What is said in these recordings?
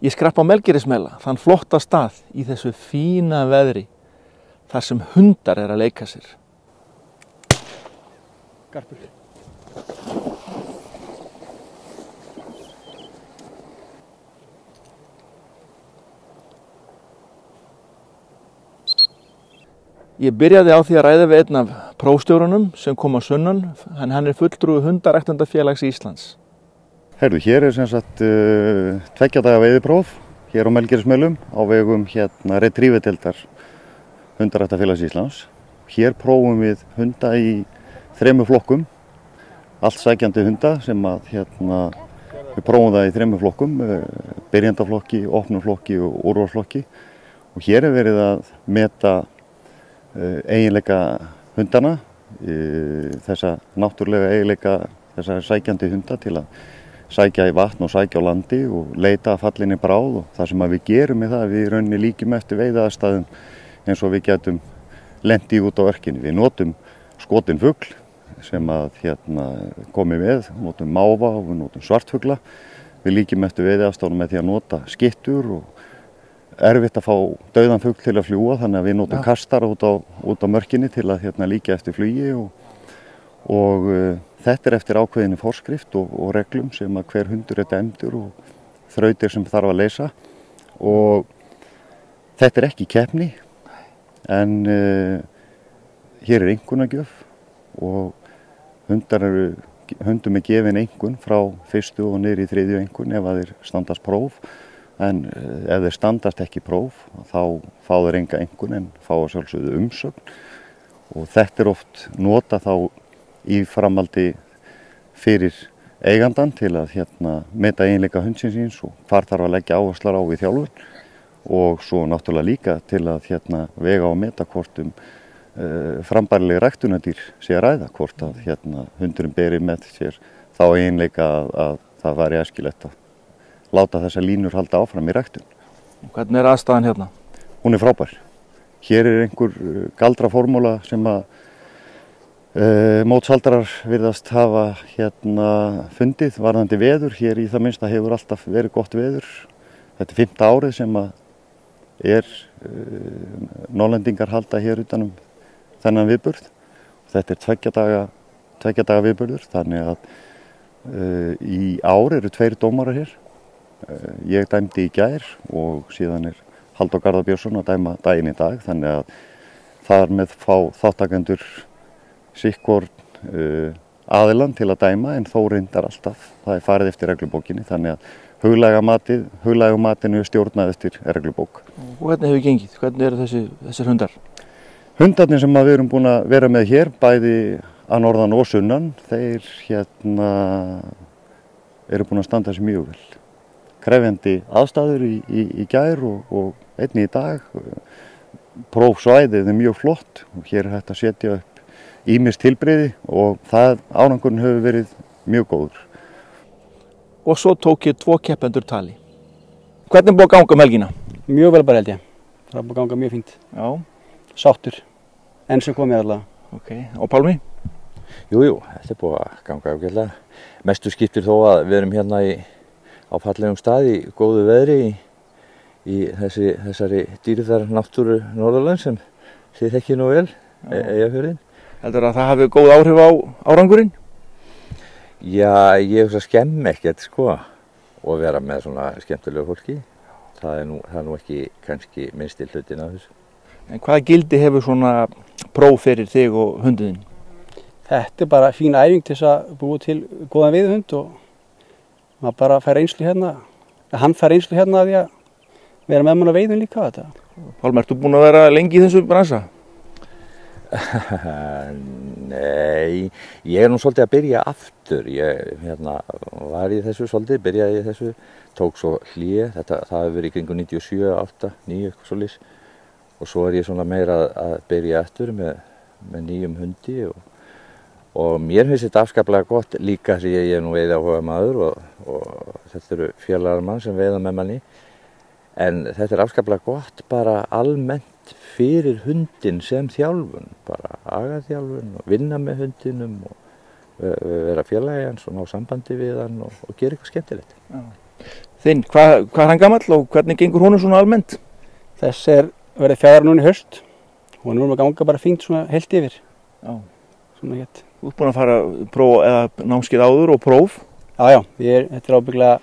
Ég skrapp á Melgerðismela, þann flotta stað í þessu fína veðri, þar sem hundar að leika sér. Garpur. Ég byrjaði á því að ræða við einn af prófstjórunum sem kom á sunnan, en hann fulltrúi hundaræktendafélags Íslands. Herðu, hér sem sagt 2 daga veiðipróf hér á Melgerðismelum á vegum retriever-deildar hundaræktendafélags Íslands. Hér prófum við hunda í 3 flokkum, allt sækjandi hunda sem að við prófum það í 3 flokkum, byrjandaflokki, opnumflokki og úrvalsflokki. Og hér verið að meta eiginleika hundana, þessa náttúrulega eiginleika þessa sækjandi hunda til að sækja í vatn og sækja á landi og leita að fallinni bráð, og það sem við gerum það, við í rauninni líkjum eftir veiðaaðstæðum eins og við getum lent í út á örkinni. Við notum skotinn fugl sem að komi með, notum máva og við notum svartfugla. Við líkjum eftir veiðaaðstæðum með því að nota skyttur og erfitt að fá dauðan fugl til að fljúga, þannig að við notum kastara út á mörkinni til að líkja eftir flugi og þetta eftir ákveðinni forskrift og reglum sem að hver hundur dæmdur og þrautir sem þarf að leysa. Og þetta ekki keppni, en hér einkunnagjöf og hundum gefin einkunn frá 1. og niður í 3. einkunn ef að þeir standast próf. En ef þeir standast ekki próf, þá fá þeir enga einkunn en fá að sjálfsögðu umsögn. Og þetta oft nota þá í framhaldi fyrir eigandann til að meta eiginleika hundsins síns og hvar þarf að leggja áherslar á í þjálfun. Og svo náttúrulega líka til að vega og meta hvort frambærileg ræktunardýr sé að ræða, hvort að hundurinn beri með sér þá eiginleika að það væri æskilegt að láta þessa línur halda áfram í ræktun. Hvernig aðstæðan hérna? Hún frábær. Hér einhver galdraformúla sem að mótshaldrar virðast hafa fundið varðandi veður. Hér í það minnsta hefur alltaf verið gott veður. Þetta 5. árið sem að Norðlendingar halda hér utanum þennan viðburð. Þetta 2 daga viðburður, þannig að í ár eru 2 dómarar hér. Ég dæmdi í gær og síðan Halldór Garðar Björnsson að dæma daginn í dag, þannig að þar með fá þáttakendur sikkor aðilann til að dæma, en þó reyndar alltaf. Það farið eftir reglubókinni, þannig að huglæga matinu stjórnað eftir reglubók. Og hvernig hefur gengið? Hvernig eru þessir hundar? Hundarnir sem við erum búin að vera með hér, bæði að norðan og sunnan, þeir eru búin að standa sig mjög vel. Krefjandi aðstæður í gær og einnig í dag. Prófsvæðið mjög flott og hér hægt að setja upp ýmis tilbrigði og árangurinn hefur verið mjög góður. Og svo tók ég 2 keppendur tali. Hvernig búið að ganga helgina? Mjög vel bara held ég. Það búið að ganga mjög fínt. Já. Sáttur. Enn sem komið allavega. Ok, og Pálmi? Jú, þetta búið að ganga ágætlega. Mestu skiptir þó að við erum hérna á fallegum stað í góðu veðri í þessari dýrðar náttúru Norðurlands sem þið þekkið nú vel, Eyjafjörðinn. Heldur að það hafi góð áhrif á árangurinn? Já, ég hugsa skemmi ekkert og vera með svona skemmtilegu fólki. Það er nú ekki kannski minnsti hlutin af þessu. En hvaða gildi hefur svona próf fyrir þig og hunduðinn? Þetta bara fín æfing til þess að búa til góðan veiðihund og maður bara fær reynslu hérna, hann fær reynslu hérna að því að vera með mann að veiðum líka þetta. Pálmi, ertu búin að vera lengi í þessu bransa? Nei, ég nú svolítið að byrja aftur. Ég var í þessu svolítið, byrjaði í þessu, tók svo hlé, það hefur verið í kringum 97, 8, 9, eitthvað svolítið. Og svo ég svona meira að byrja aftur með nýjum hundi og mér finnst þetta afskaplega gott líka því ég nú veiðiáhuga maður og þetta eru félagar mann sem veiða með manni. En þetta afskaplega gott bara almennt fyrir hundinn sem þjálfun, bara agaþjálfun og vinna með hundinum og vera félagi hans og ná sambandi við hann og gera eitthvað skemmtilegt. Já. þinn. Hvað er hann gamall og hvernig gengur honum svona almennt? Þess verið 4 ára núna í haust. Hún er að ganga bara fínt svona heilt yfir. Já. Svona hétt. Þú ert búin að fara próf eða námskeið áður og próf? Já, þetta ábygglega,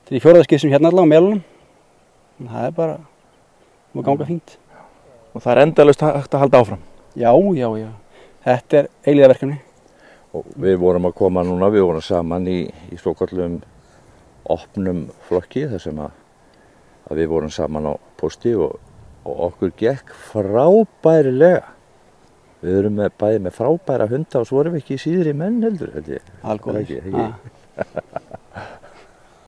þetta í 4. skipti sem hérna allavega á Melunum. Það er bara, hún að ganga fínt. Og það er endalaust hægt að halda áfram? Já. Þetta eilífðarverkefni. Og við vorum að koma núna, við vorum saman í svokallum opnum flokki þar sem að við vorum saman á posti og okkur gekk frábærilega. Við erum bæði með frábæra hunda og svo erum við ekki síðri menn heldur, held ég. Algóðir.